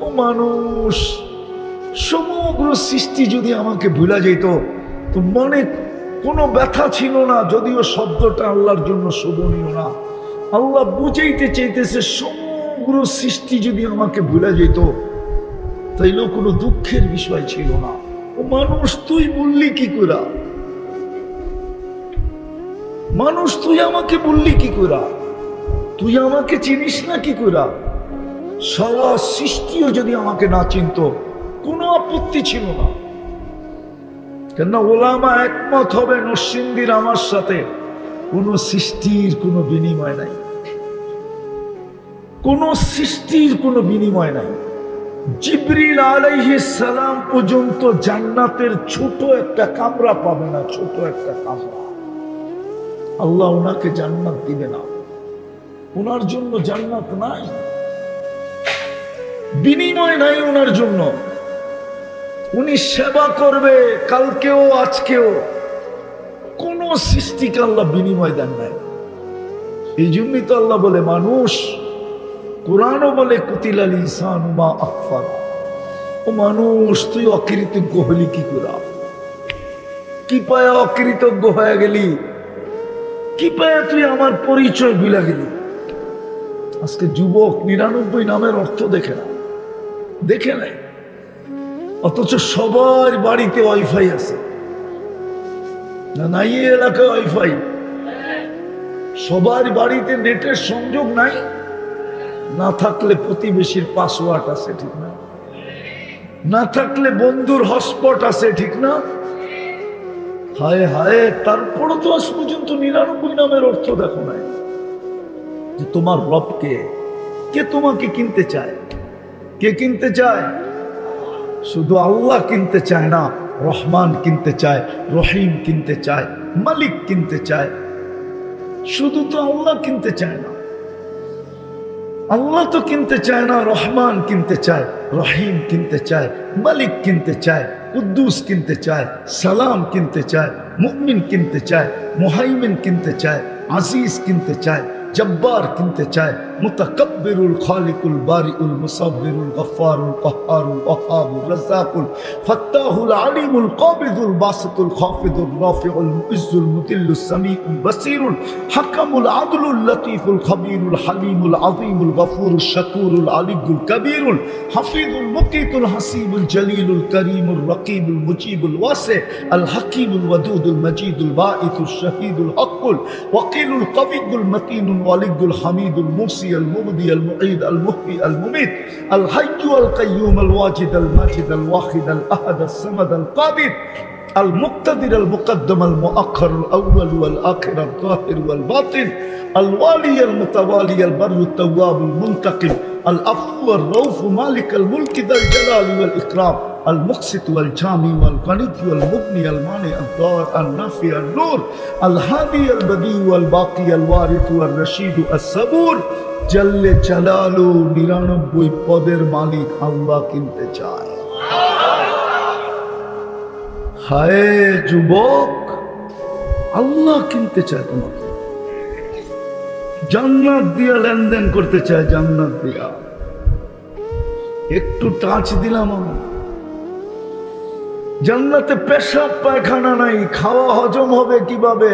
ও মানুষ, সমগ্র সৃষ্টি যদি আমাকে ভুলা যেত তো মনে কোনো ব্যথা ছিল না, যদিও শব্দটা আল্লাহর জন্য শোভনীয় না। আল্লাহ বুঝাইতে চাইতেছে সমগ্র সৃষ্টি যদি আমাকে ভুলা যেত তাইলেও কোনো দুঃখের বিষয় ছিল না। ও মানুষ, তুই বললি কি করে? মানুষ, তুই আমাকে বললি কি করে? তুই আমাকে চিনিস না কি করে? সারা সৃষ্টিও যদি আমাকে না চিনত কোনো আপত্তি ছিল না। কেননা ওলামা একমত হবে নরসিংদীর আমার সাথে, কোন সৃষ্টির কোনো বিনিময় নাই, কোন সৃষ্টির কোনো বিনিময় নাই। জিবরিল আলাইহিস সালাম পর্যন্ত জান্নাতের ছোট একটা কামরা পাবে না, ছোট একটা কামরা। আল্লাহ ওনাকে জান্নাত দিবে না, ওনার জন্য জান্নাত নাই, বিনিময় নাই ওনার জন্য। উনি সেবা করবে কালকেও আজকেও, কোন সৃষ্টিকে আল্লাহ বিনিময় দেন নাই। এই জন্যই তো আল্লাহ বলে মানুষ, কোরআনও বলে কুতিলাল ইনসানু মা আকফার। ও মানুষ, তুই অকৃতজ্ঞ হলি কি করে? কি পায়া অকৃতজ্ঞ হয়ে গেলি? কি পায়া তুই আমার পরিচয় ভুলে গেলি? আজকে যুবক 99 নামের অর্থ দেখে না, দেখে নাই, অথচ সবার বাড়িতে ওয়াইফাই আছে না? নাই এলাকায় ওয়াইফাই, সবার বাড়িতে নেটের সংযোগ নাই, না থাকলে প্রতিবেশীর পাসওয়ার্ড আছে, ঠিক না? না থাকলে বন্ধুর হটস্পট আছে, ঠিক না? হায় হায়, তারপরও তো আজ পর্যন্ত 99 নামের অর্থ দেখো নাই। যে তোমার রবকে, কে তোমাকে কিনতে চায়? কে কিনতে চায়? শুধু আল্লাহ কিনতে চায় না, রহমান কিনতে চায়, রহিম কিনতে চায়, মালিক কিনতে চায়। শুধু তো আল্লাহ কিনতে চায় না, আল্লাহ তো কিনতে চায় না, রহমান কিনতে চায়, রহিম কিনতে চায়, মালিক কিনতে চায়, কুদ্দুস কিনতে চায়, সালাম কিনতে চায়, মুমিন কিনতে চায়, মুহাইমিন কিনতে চায়, আজিজ কিনতে চায়, জব্বার কিনতে চায়, মুতাকাব্বিরুল খালিকুল বারিউল মুসাব্বিরুল গফফারুল কহ্হারুল ওয়াহাবুর রাজ্জাকুল ফাত্তাহুল আলিমুল কাবিদুল বাসিতুল খাফিদুর রাফিউল মুইজ্জুল মুতিল্লুস সামিউল বাসিরুল হাকামুল আদলুল লতীফুল খবীরুল হালিমুল আযীমুল গফুরুশ শাকুরুল আলিয়ুল কবীরুল হাফিজুল মুকিতুল হাসিবুল জলিলুল করিমুল রকিবুল মুজিবুল ওয়াসি আল হাকিমুল ওয়াদুদুল মজিদুল বাঈসুশ শাহীদুল হকুল ওয়াকিলুল কবিয়ুল মতিনুল الولي الحميد الموصي المبدي المعيد المحيي المميت الحي القيوم الواجد الماجد الواحد الأحد الصمد القادر المقتدر المقدم المؤخر الأول والآخر الظاهر والباطن الوالي المتوالي البر التواب المنتقم العفو الرؤوف مالك الملك ذا الجلال والإكرام المقسط والجامع والغني والمغني المانع الضار النافع النور الهادي البديع والباقي الوارث والرشيد الصبور جل جلاله 99 পদের মালিক আল্লাহ কিনতে চায়। হায় যুবক, আল্লাহ কিনতে চায় তোমাকে, জান্নাত দিয়া লেনদেন করতে চায়, জান্নাত দিয়া। একটু টাচ দিলাম আমি, জান্নাতে পেশাব পায়খানা নাই, খাওয়া হজম হবে কিভাবে?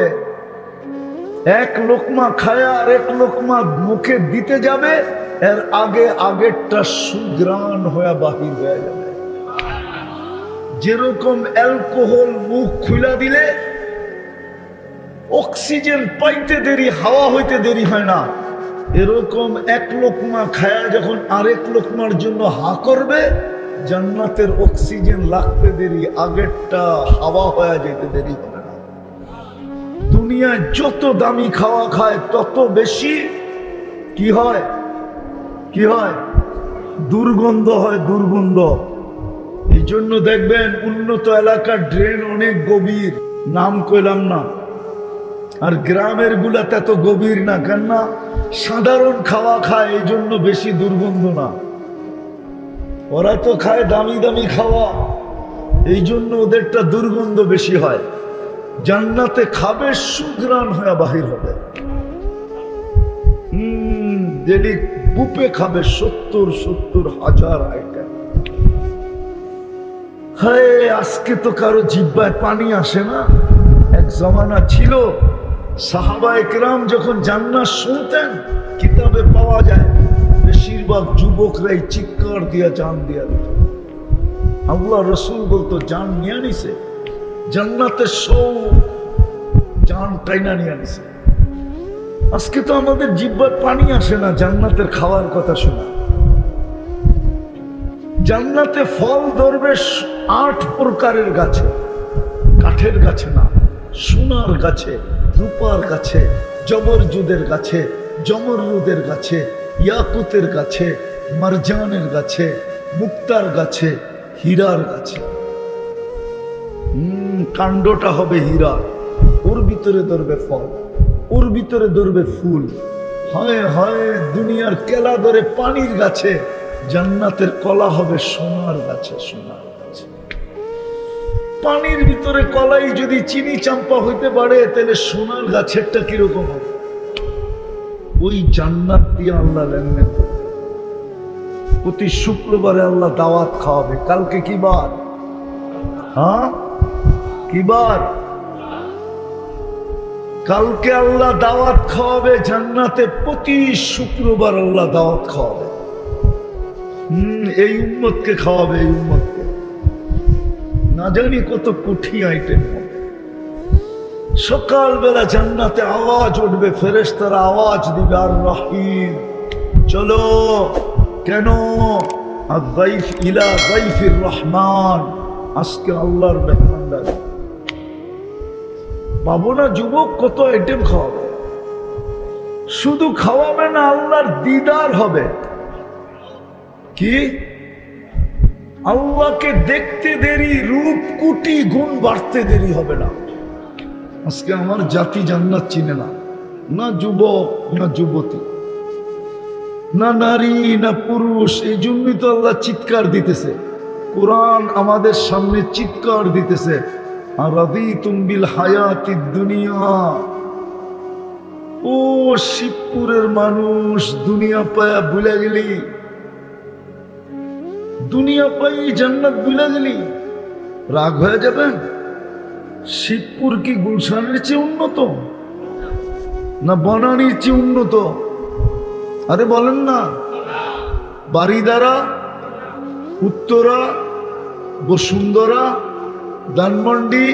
এক লোকমা খায়া আর এক লোকমা মুখে দিতে যাবে, এর আগে আগেরটা সুগ্রাণ হয়ে বাহির হয়ে যাবে। যেরকম অ্যালকোহল মুখ খুলা দিলে অক্সিজেন পাইতে দেরি, হাওয়া হইতে দেরি হয় না, এরকম এক লোকমা খায়া যখন আরেক লোকমার জন্য হা করবে, জান্নাতের অক্সিজেন লাগতে দেরি, আগেরটা হাওয়া হয়ে যেতে দেরি হবে না। দুনিয়ায় যত দামি খাওয়া খায় তত বেশি কি হয়? কি হয়? দুর্গন্ধ হয়, দুর্গন্ধ। এই জন্য দেখবেন উন্নত এলাকার ড্রেন অনেক গভীর, নাম কইলাম না, আর গ্রামের গুলাতে এত গভীর না, কেননা সাধারণ খাওয়া খায়, এই জন্য বেশি দুর্গন্ধ না। ওরা তো খায় দামি দামি খাওয়া, এই জন্য ওদেরটা দুর্গন্ধ বেশি হয়। জান্নাতে খাবে, সুঘ্রাণ হয়ে বাহির হবে। বুপে খাবে 70,000 আইটেম। হায়, আজকে তো কারো জিহ্বায় পানি আসে না। এক জমানা ছিল সাহাবায়ে কেরাম যখন জান্নাত শুনতেন, কিতাবে পাওয়া যায় বেশিরভাগ যুবকরাই চিৎকার দিয়া জান দিয়া দিত। আল্লাহ রসুল বলতো জান নিয়ে নিছে, জান্নাতের সব জান টাইনা নিয়ে নিছে। আজকে তো আমাদের জিহ্বায় পানি আসে না জান্নাতের খাওয়ার কথা শোনা। জান্নাতে ফল ধরবে 8 প্রকারের গাছে, কাঠের গাছে না, সোনার গাছে, রূপার গাছে, জবরজুদের গাছে, জমরুদের গাছে, ইয়াকুতের গাছে, মারজানের গাছে, মুক্তার গাছে, হীরার গাছে। কাণ্ডটা হবে হীরা, ওর ভিতরে ধরবে ফল, ওর ভিতরে ধরবে ফুল। হয় হয় দুনিয়ার কেলা ধরে পানির গাছে, জান্নাতের কলা হবে সোনার গাছে, সোনার গাছে। পানির ভিতরে কলাই যদি চিনি চাম্পা হইতে পারে, তাহলে সোনার গাছেরটা কিরকম হবে? ওই জান্নাত দিয়ে আল্লাহ লেনদেন করবে। প্রতি শুক্রবারে আল্লাহ দাওয়াত খাওয়াবে। কালকে কি বার? হ্যাঁ, কি বার? কালকে আল্লাহ দাওয়াত খাওয়াবে জান্নাতে। প্রতি শুক্রবার আল্লাহ দাওয়াত খাওয়াবে। এই উম্মতকে খাওয়াবে, এই উম্মতকে। না জানি কত কোটি আইটেম হবে। সকালবেলা জান্নাতে আওয়াজ উঠবে, ফেরেশতারা আওয়াজ দিবে, আর রহিম চলো। কেন? আযাইফ ইলা যাইফির রহমান, আজকে আল্লাহর মেহমানদারি। পাবো না যুবক, কত আইটেম খাওয়াবে। শুধু খাওয়াবে না, আল্লাহর দিদার হবে। কি? আল্লাহকে দেখতে দেরি, রূপ কোটি গুণ বাড়তে দেরি হবে না। আজকে আমার জাতি জান্নাত চিনে না, না যুবক না যুবতী, না নারী না পুরুষ। এই জন্যই তো আল্লাহ চিৎকার দিতেছে, কোরআন আমাদের সামনে চিৎকার দিতেছে, আরাদিতুম বিল হায়াতিদ দুনিয়া। ও শিবপুরের মানুষ, দুনিয়া পায়া ভুলে গেলি, দুনিয়া পাই জান্নাত ভুলে গেলি, রাগ হয়ে যাবেন? শিবপুর কি গুলশানের চেয়ে উন্নত না বনানীর চেয়ে উন্নত? আরে বলেন না। বারিদারা, উত্তরা, বসুন্ধরা, ধানমন্ডি,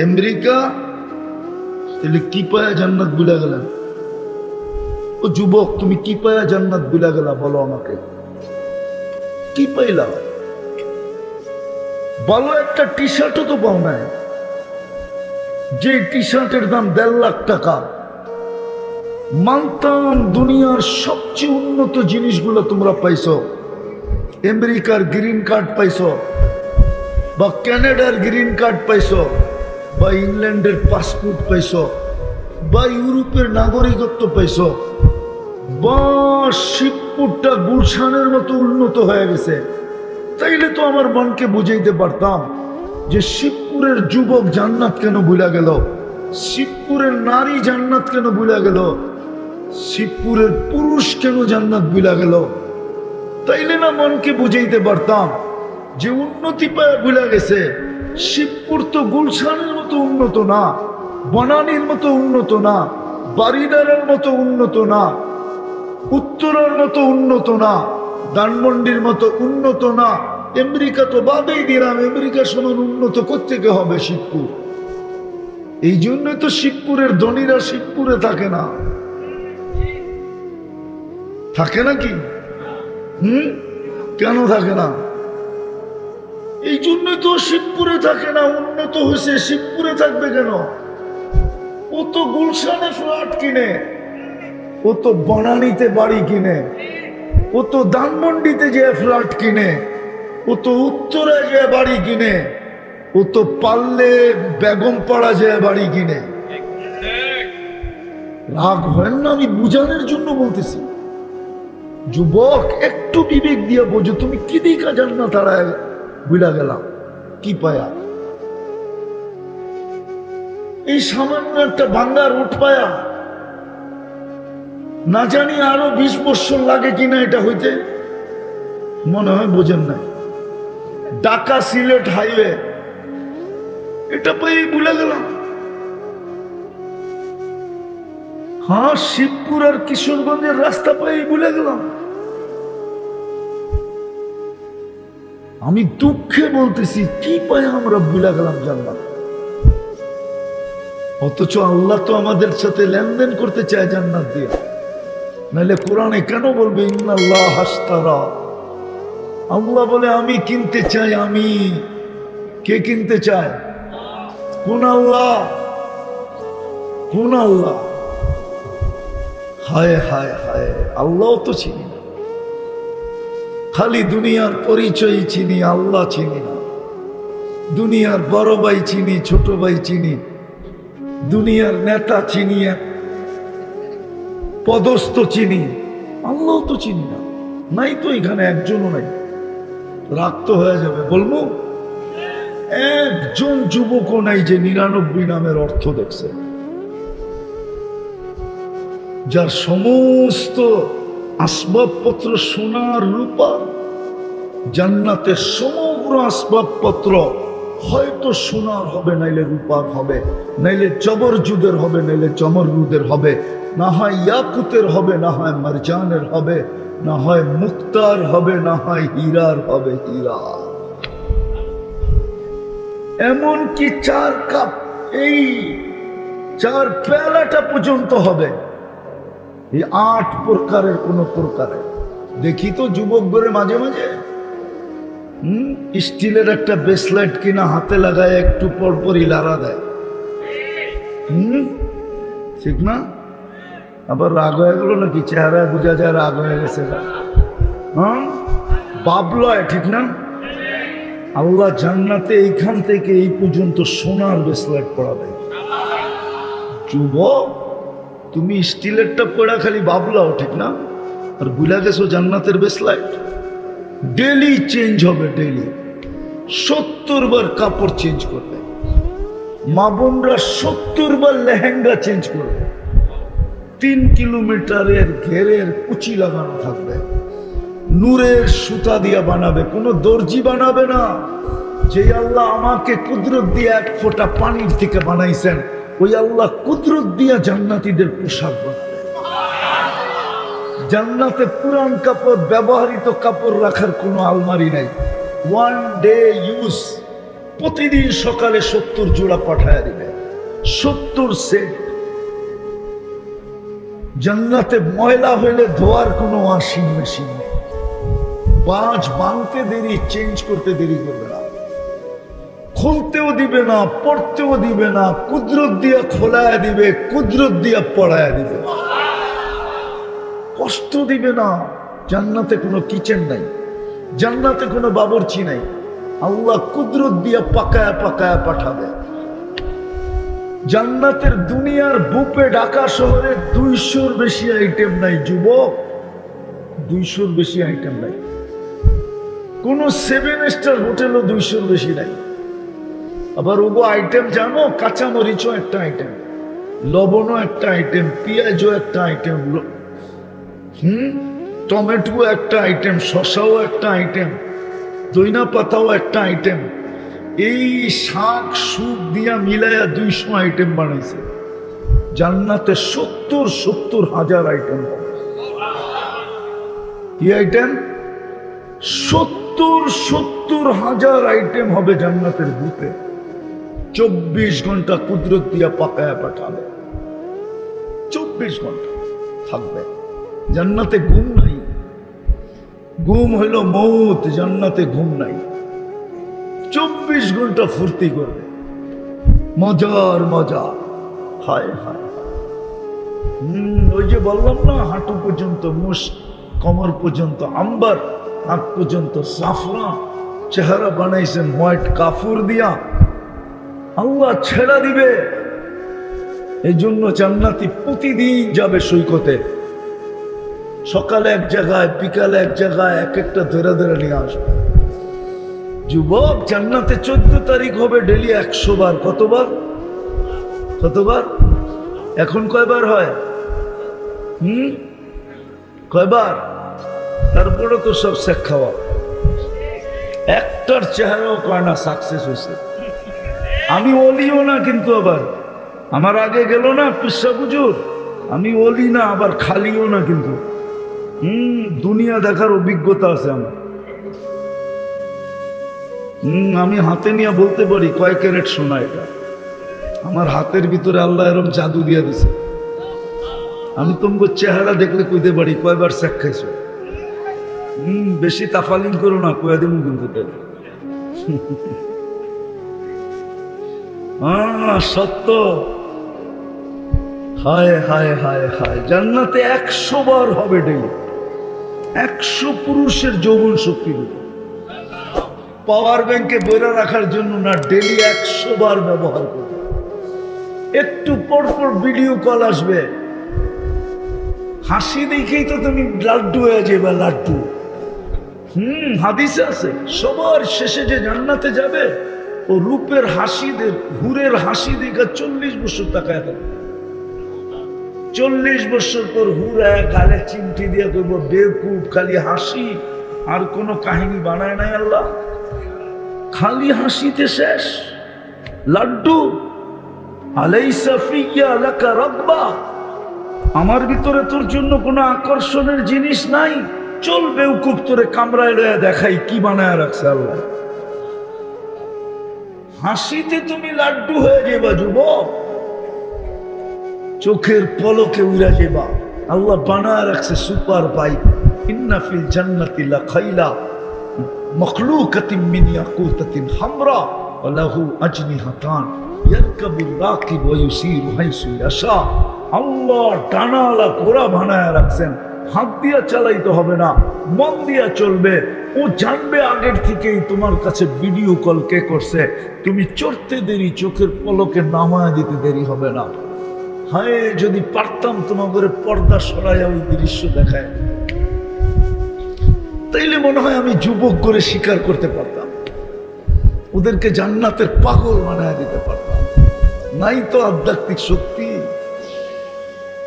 আমেরিকা, তাহলে কি পায়া জান্নাত ভুলে গেলেন? ও যুবক, তুমি কি পায়া জান্নাত ভুলে গেলা? বলো আমাকে, কি পাইলা? বলো। একটা টি শার্টও তো পাও নাই, যে টি শার্টের দাম 1.5 লাখ টাকা। মানতাম দুনিয়ার সবচেয়ে উন্নত জিনিসগুলো তোমরা পাইছো। আমেরিকার গ্রিন কার্ড পাইছো, বা কানাডার গ্রিন কার্ড পাইছো, বা ইংল্যান্ডের পাসপোর্ট পাইছো, বা ইউরোপের নাগরিকত্ব পাইছো, বা শিবপুরটা গুলশানের মতো উন্নত হয়ে গেছে। তাইলে তো আমার মনকে বুঝাইতে পারতাম যে শিবপুরের যুবক জান্নাত কেন ভুলে গেল, শিবপুরের নারী জান্নাত কেন ভুলে গেল, শিবপুরের পুরুষ কেন জান্নাত ভুলে গেল। তাইলে না মনকে বুঝাইতে পারতাম যে উন্নতি পায় ভুলে গেছে। শিবপুর তো গুলশানের মতো উন্নত না, বনানীর মতো উন্নত না, বারিদারের মতো উন্নত না, উত্তরার মতো উন্নত না, ধানমন্ডির মতো উন্নত না। আমেরিকা তো বাদেই দিলাম, আমেরিকা সমান উন্নত কোত্থেকে হবে শিবপুর? এই জন্য তো শিবপুরের ধনীরা শিবপুরে থাকে না। থাকে নাকি? কেন থাকে না? এই জন্যই তো শিবপুরে থাকে না। উন্নত হয়েছে, শিবপুরে থাকবে কেন? ও তো গুলশানে ফ্ল্যাট কিনে, ও তো বনানীতে বাড়ি কিনে, ও তো ধানমন্ডিতে যে ফ্ল্যাট কিনে, ও তো উত্তরায় যে বাড়ি কিনে, ও তো পারলে বেগমপাড়া যে বাড়ি কিনে। রাগ হয় না, আমি বুঝানোর জন্য বলতেছি। যুবক, একটু বিবেক দিয়ে বোঝো, তুমি কি দেখা জান্নাত তাড়ায় বুঝা গেলাম, কি পায়া? এই সামান্য একটা ভাঙ্গা রুট পায়া, না জানি আরো 20 বছর লাগে কিনা এটা হইতে, মনে হয় বোঝেন না। ঢাকা সিলেট হাইওয়ে এটা পেয়ে ভুলে গেলাম। হ্যাঁ, শিবপুর আর কিশোরগঞ্জের রাস্তা পেয়ে ভুলে গেলাম। আমি দুঃখে বলতেছি, কি পাই আমরা ভুলে গেলাম জান্নাত। অথচ আল্লাহ তো আমাদের সাথে লেনদেন করতে চায় জান্নাত দিয়ে। নাহলে কোরআনে কেন বলবে ইন্নাল্লাহ হাশতারা? আল্লাহ বলে আমি কিনতে চাই। আমি কে কিনতে চায়? কোন আল্লাহ? কোন আল্লাহ? হায় হায় হায়, আল্লাহ তো চিনি না, খালি দুনিয়ার পরিচয় চিনি, আল্লাহ চিনি না। দুনিয়ার বড় ভাই চিনি, ছোট ভাই চিনি, দুনিয়ার নেতা চিনি, পদস্থ চিনি, আল্লাহ তো চিনি না। নাই তো এখানে একজনও নাই। রাগ তো হয়ে যাবে, বলবো একজন যুবকও নাই যে 99 নামের অর্থ দেখছে, যার সমস্ত আসবাবপত্র সোনার রূপা। জান্নাতের সমগ্র আসবাবপত্র হয়তো সোনার হবে, নাইলে রূপার হবে, নাইলে জবরজুদের হবে, নাইলে জমরুদের হবে, না হয় ইয়াকুতের হবে, না হয় মারজানের হবে, না হয় মুক্তার হবে, না হয় হীরার হবে। হীরা এমন কি 4 কাপ, এই 4 পেয়ালাটা পর্যন্ত হবে। এই 8 প্রকারের কোন প্রকারে দেখি তো যুবক করে মাঝে মাঝে স্টিলের একটা ব্রেসলেট কিনা হাতে লাগায় একটু পর পরই লাড়া দেয়। ঠিক না? আবার রাগ হয়ে গেল নাকি? চেহারা বোঝা যায় রাগ হয়ে গেছে। হ্যাঁ, বাবলয়, ঠিক না? আল্লাহ জান্নাতে এইখান থেকে এই পর্যন্ত সোনার ব্রেসলেট পড়াবে। যুবক, তুমি স্টিলেরটা পড়া খালি বাবলাও, ঠিক না? আর ভুলে গেছো জান্নাতের ব্রেসলেট ডেলি চেঞ্জ হবে। ডেলি 70 বার কাপড় চেঞ্জ করবে। মা বোনরা 70 বার লেহেঙ্গা চেঞ্জ করবে। 3 কিলোমিটারের ঘেরের কুচি লাগানো থাকবে। নূরের সুতা দিয়া বানাবে, কোনো দর্জি বানাবে না। যে আল্লাহ আমাকে কুদরত দিয়ে 1 ফোঁটা পানির থেকে বানাইছেন, ওই আল্লাহ কুদরত দিয়া জান্নাতীদের পোশাক বানাবে। জান্নাতে পুরান কাপড়, ব্যবহৃত কাপড় রাখার কোনো আলমারি নাই। 1 ডে ইউজ, প্রতিদিন সকালে 70 জোড়া পাঠায় দিবে, 70 সেট। জান্নাতে ময়লা হইলে ধোয়ার কোনো ওয়াশিং মেশিন নেই। বাজ ভাঙতে দেরি, চেঞ্জ করতে দেরি করবে না, খুলতেও দিবে না, পড়তেও দিবে না। কুদরত দিয়া খোলায় দিবে, কুদরত দিয়া পড়ায় দিবে, কষ্ট দিবে না। জান্নাতে কোনো কিচেন নাই, জান্নাতে কোনো বাবুর্চি নাই। আল্লাহ কুদরত দিয়া পাকায়া পাকায়া পাঠাবে। জান্নাতের দুনিয়ার বুপে ঢাকা শহরে 200-র বেশি আইটেম নাই। যুবক, 200-র বেশি আইটেম নাই। কোন 7 স্টার হোটেলও 200-র বেশি নাই। আবার ওগো আইটেম জানো, কাঁচামরিচও একটা আইটেম, লবণও একটা আইটেম, পেঁয়াজও একটা আইটেম, টমেটো একটা আইটেম, শসাও একটা আইটেম, দইনা পাতাও একটা আইটেম। এই শাক সুপ দিয়া মিলাইয়া 200 আইটেম বানাইছে। জান্নাতে 70 হাজার আইটেম হবে। কি আইটেম? 70 হাজার আইটেম হবে জান্নাতের বুফে। 24 ঘন্টা কুদরত দিয়া পাকায়া পাঠাবে। 24 ঘন্টা থাকবে। জান্নাতে ঘুম নাই, ঘুম হইল মৌত। জান্নাতে ঘুম নাই, 24 ঘন্টা ফুর্তি করবে, মজার মজা। হায় হায়, ওই যে বললাম না, হাঁটু পর্যন্ত মুশ, কমর পর্যন্ত আম্বার, হাত পর্যন্ত সাফরান, চেহারা বানাইছেন হোয়াইট কাফুর দিয়া। আল্লাহ ছেড়া দিবে। এই জন্য জান্নাতি প্রতিদিন যাবে সৈকতে। সকালে এক জায়গায়, বিকালে এক জায়গায়, এক একটা ধরে ধরে নিয়ে আসবে। যুবক, জান্নাতে 14 তারিখ হবে ডেলি 100 বার। কতবার? কতবার? এখন কয়বার হয়? কয়বার? তারপরে তো সব শেখ খাওয়া, একটার চেহারাও কয় না সাকসেস হয়েছে। আমি ওলিও না, কিন্তু আবার আমার আগে গেল না পিসা হুজুর, আমি ওলি না আবার খালিও না, কিন্তু দুনিয়া দেখার অভিজ্ঞতা আছে আমার। আমি হাতে নিয়ে বলতে পারি কয় ক্যারেট সোনা এটা। আমার হাতের ভিতরে আল্লাহ এরকম জাদু দিয়ে দিছে। আমি তোমার চেহারা দেখলে কইতে পারি কয়বার শেখ খাইছো। বেশি তাফালিং করো না, কয়া দিন কিন্তু সত্য। হায় হায় হায় হায়, জান্নাতে 100 বার হবে ডেলি, 100 পুরুষের যৌবন শক্তি দিবে। পাওয়ার ব্যাংকে বইরা রাখার জন্য না, ডেলি 100 বার ব্যবহার করবে। একটু পর পর ভিডিও কল আসবে, হাসি দেখেই তো তুমি লাড্ডু হয়ে যাবে, লাড্ডু। হাদিসে আছে সবার শেষে যে জান্নাতে যাবে ও রূপের হাসি, হুরের হাসি দেখে 40 বছর তাকায় থাকবে। 40 বছর পর হুরা গালে চিমটি দিয়ে করবো বেকুব, খালি হাসি, আর কোনো কাহিনী বানায় নাই আল্লাহ, খালি হাসিতে শেষ। লাড্ডু আলাইসা ফিয়া লাকা রাব্বা, আমার ভিতরে তোর জন্য কোনো আকর্ষণের জিনিস নাই, চল বেউকুব তোরে কামরায় লয়া দেখাই কি বানায় রাখছে আল্লাহ। হাসিতে তুমি লাড্ডু হয়ে যাবা যুবক, চোখের পলকে উড়া যাবা। আল্লাহ বানায় রাখছে সুপার বাইক। ইন্না ফিল জান্নাতি লাখাইলা মখলুকাতিন মিন ইয়াকুতাতিন হামরা ওয়া লাহু আজনিহাতান ইয়ারকাবুর রাকিব ওয়া ইউসিরু হাইসু ইয়াশা। আল্লাহ ডানাওয়ালা ঘোড়া বানায় রাখছেন, হাত দিয়া চালাইতে হবে না, মন দিয়া চলবে। ও জানবে আগের থেকেই তোমার কাছে ভিডিও কল কে করছে, তুমি চড়তে দেরি, চোখের পলকে নামায় দিতে দেরি হবে না। হায় যদি পারতাম তোমাদের পর্দা সরাইয়া ওই দৃশ্য দেখায়, তাইলে মনে হয় আমি যুবক করে স্বীকার করতে পারতাম, ওদেরকে জান্নাতের পাগল বানায় দিতে পারতাম। নাই তো আধ্যাত্মিক শক্তি।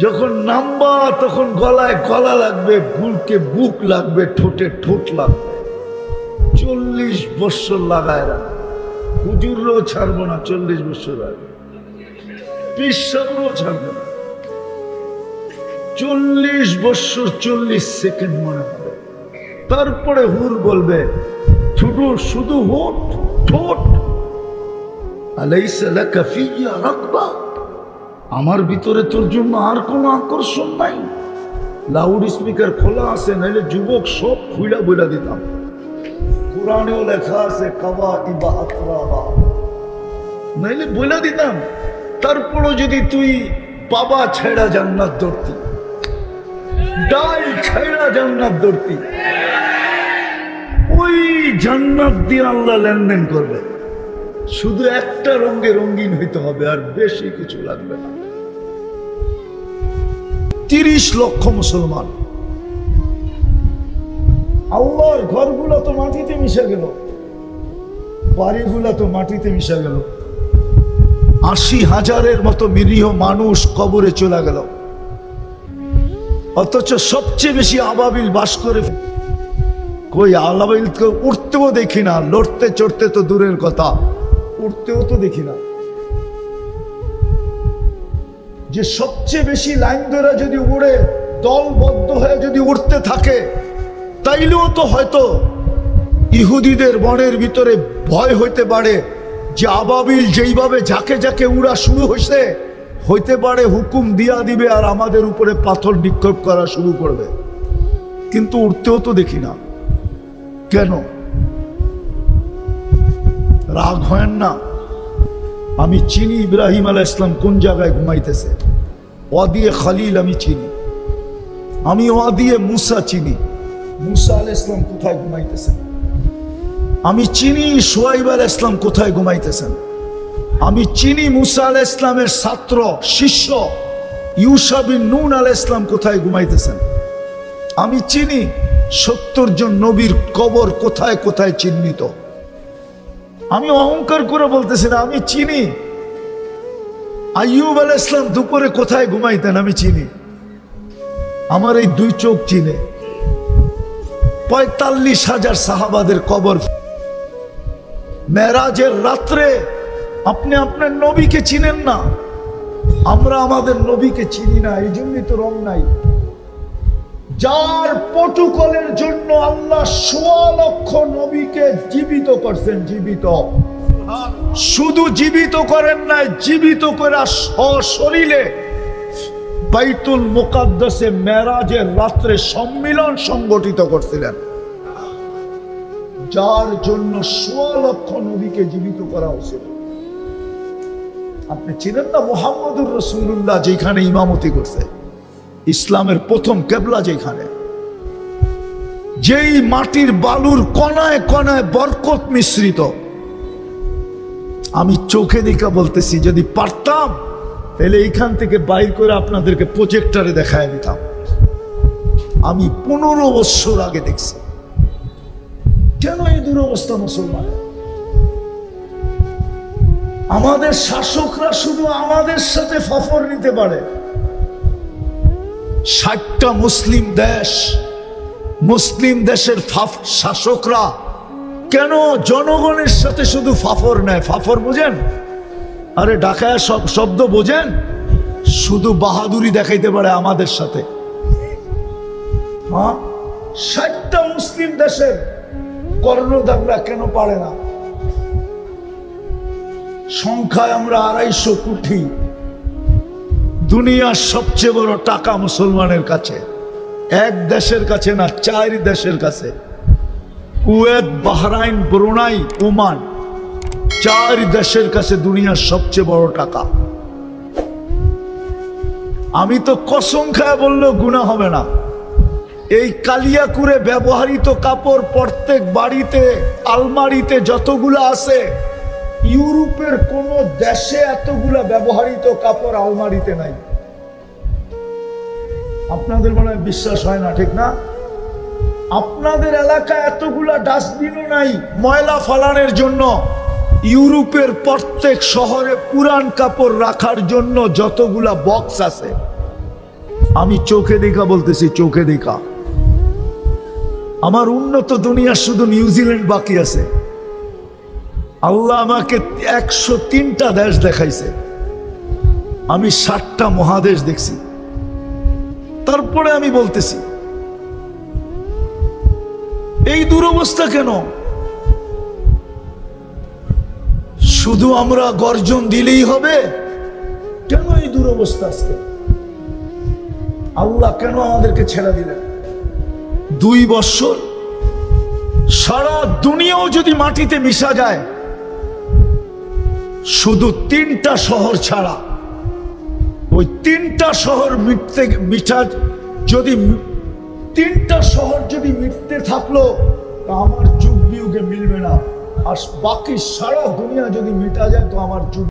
যখন নামবা তখন গলায় গলা লাগবে, বুকে বুক লাগবে, ঠোঁটে ঠোঁট লাগবে। 40 বছর লাগায় রাখবে, হুজুরও ছাড়বো না, 40 বছর আগে পিসাবও ছাড়বে না। 40 বছর 40 সেকেন্ড মনে হবে। তারপরে হুর বলবে শুধু শুধু হোট ঠোঁট, আলাইসা লাকা ফিয়া রাগবা, আমার ভিতরে তোর জন্য আর কোনো আকর্ষণ নাই। লাউড স্পিকার খোলা আছে, নাইলে যুবক সব খুইলা বইলা দিতাম। কোরআনেও লেখা আছে কাবা ইবা আতরাবা, নাইলে বইলা দিতাম। তারপরও যদি তুই বাবা ছেড়া জান্নাত ধরতি, ডাল ছেড়া জান্নাত ধরতি, ওই জান্নাত দিয়ে আল্লাহ লেনদেন করবে। শুধু একটা রঙে রঙিন হইতে হবে, আর বেশি কিছু লাগবে না। 30 লক্ষ মুসলমান, আল্লাহর ঘরগুলো তো মাটিতে মিশে গেল, বাড়িগুলো তো মাটিতে মিশে গেল। 80,000-এর মতো নিরীহ মানুষ কবরে চলে গেল, অথচ সবচেয়ে বেশি আবাবিল বাস করে। কই আবাবিল তো উঠতেও দেখি না, লড়তে চড়তে তো দূরের কথা, উঠতেও তো দেখি না। যে সবচেয়ে বেশি লাইন ধরে যদি উড়ে, দলবদ্ধ হয়ে যদি উঠতে থাকে, তাইলেও তো হয়তো ইহুদিদের মনের ভিতরে ভয় হইতে পারে যে আবাবিল যেইভাবে ঝাঁকে ঝাঁকে উড়া শুরু হয়েছে, হইতে পারে হুকুম দিয়া দিবে আর আমাদের উপরে পাথর নিক্ষেপ করা শুরু করবে। কিন্তু উঠতেও তো দেখি না। কেন? রাগ হয় না? আমি চিনি ইব্রাহিম আলাইহিস সালাম কোন জায়গায় ঘুমাইতেছে। ওয়াদিয়ে খালিল আমি চিনি, আমি ওয়াদিয়ে মুসা চিনি, মুসা আলাইহিস সালাম কোথায় ঘুমাইতেছেন। আমি চিনি শুআইব আলাইহিস সালাম কোথায় ঘুমাইতেছেন। আমি চিনি মুসা আলাইহিস সালামের ছাত্র শিষ্য ইউশা বিন নুন আলাইহিস সালাম কোথায় ঘুমাইতেছেন। আমি চিনি 70 জন নবীর কবর কোথায় কোথায় চিহ্নিত। আমি অহংকার করে বলতেছি না, আমি চিনি আইয়ুব আলাইহিস সালাম দুপুরে কোথায় ঘুমাইতেন। আমি চিনি আমার এই দুই চোখ চিনে ৪৫,০০০ সাহাবাদের কবর। মেরাজের রাত্রে আপনি আপনার নবীকে চিনেন না, আমরা আমাদের নবীকে চিনি না, এই জন্যই তো রং নাই। যার প্রটোকলের জন্য আল্লাহ ১৬ লক্ষ নবীকে জীবিত করছেন, জীবিত, শুধু জীবিত করেন নাই, জীবিত করে সশরীরে বাইতুল মুকাদ্দাসে মেরাজের রাত্রে সম্মিলন সংগঠিত করছিলেন, যার জন্য ১৬ লক্ষ নবীকে জীবিত করা হয়েছিল। আপনি চিনেন না মুহাম্মদুর রাসূলুল্লাহ যেখানে ইমামতি করছে, ইসলামের প্রথম কেবলা যেখানে, যেই মাটির বালুর কণায় কণায় বরকত মিশ্রিত। আমি চোখে দেখা বলতেছি, যদি পারতাম তাহলে এইখান থেকে বাইর করে আপনাদেরকে প্রজেক্টরে দেখায় দিতাম। আমি ১৫ বছর আগে দেখছি। কেন এই দুরবস্থা মুসলমান? আমাদের শাসকরা শুধু আমাদের সাথে ফাফর নিতে পারে। ৬০টা মুসলিম দেশ, মুসলিম দেশের শাসকরা কেন জনগণের সাথে শুধু ফাফর নেয়? ফাফর বোঝেন? আরে ঢাকায় সব শব্দ বোঝেন? শুধু বাহাদুরি দেখাইতে পারে আমাদের সাথে। হ্যাঁ, ৬০টা মুসলিম দেশের কর্ণধাররা কেন পারে না? সংখ্যায় আমরা ২৫০ কোটি, দুনিয়ার সবচেয়ে বড় টাকা মুসলমানের কাছে, এক দেশের কাছে না, ৪ দেশের কাছে। কুয়েত, বাহরাইন, ব্রুনাই, ওমান, ৪ দেশের কাছে দুনিয়ার সবচেয়ে বড় টাকা। আমি তো কসম খায় বললেও গুনাহ হবে না, এই কালিয়াকুরে ব্যবহৃত কাপড় প্রত্যেক বাড়িতে আলমারিতে যতগুলো আছে, ইউরোপের কোন দেশে এতগুলা ব্যবহৃত কাপড় আলমারিতে নাই। আপনাদের মনে হয় বিশ্বাস হয় না, ঠিক না? আপনাদের এলাকায় এতগুলা ডাস্টবিনও নাই ময়লা ফালানোর জন্য। ইউরোপের প্রত্যেক শহরে পুরান কাপড় রাখার জন্য যতগুলা বক্স আছে, আমি চোখে দেখা বলতেছি, চোখে দেখা। আমার উন্নত দুনিয়া শুধু নিউজিল্যান্ড বাকি আছে। আল্লাহ আমাকে ১০৩টা দেশ দেখাইছে, আমি ৬০টা মহাদেশ দেখছি। তারপরে আমি বলতেছি এই দুরবস্থা কেন? শুধু আমরা গর্জন দিলেই হবে? কেন এই দুরবস্থা আজকে? আল্লাহ কেন আমাদেরকে ছেড়ে দিলেন? ২ বছর সারা দুনিয়াও যদি মাটিতে মিশা যায়, শুধু ৩টা শহর ছাড়া, ওই ৩টা শহর যদি ৩টা শহর যদি মিটতে থাকলো, তা আমার যুগ বিয়োগে মিলবে না। আর বাকি সারা দুনিয়া যদি মিটা যায় তো আমার যুগ